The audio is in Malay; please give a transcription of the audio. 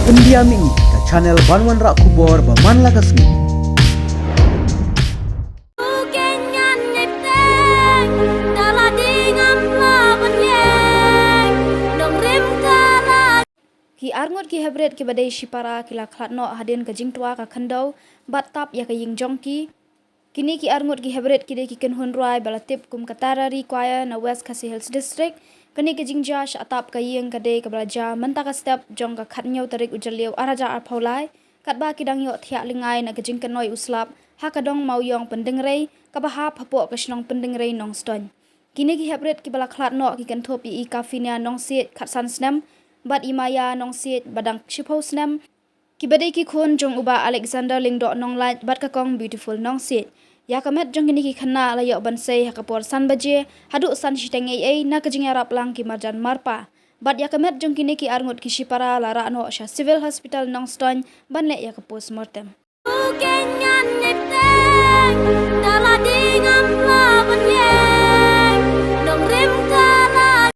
Pendiam ini ke channel Banwan Rak Kubor Baman Lagasmi. Ki arngot ki heprit ki badai shipara ki laklat no hadin ka jingtua ka khyndew batap ya ka ying jongki kini ki arngot ki heprit ki de ki kynhun rwai balatip kum ka Tarari Choir na West Khasi Hills District kini ki jingja atap ka ying ka de ka belaja mentaka step jong ka khatnyau tarik ujaliu araja arpaulai katba ki dang yo thia lingai na ka jingkanoi uslap ha ka dong mauyong pendengrei ka bahap hapo ka shnong pendengrei Nongstoiñ kini ki heprit ki balaklat no ki kanthop i kafinia Nongstoiñ khatsan snem bat imaya Nongstoiñ badang shipho snem ki badai ki khun jong uba Alexander lingdo nonglait bat ka kong beautiful Nongstoiñ ya kamet jong kini ki khana la yo bansei hakapor san baje hadu san shiteng ai na ka jingarap lang ki marjan marpa bat ya kamet jong kini ki arngot ki shipara la ra no Shah civil hospital Nongstoiñ ban le ya ka postmortem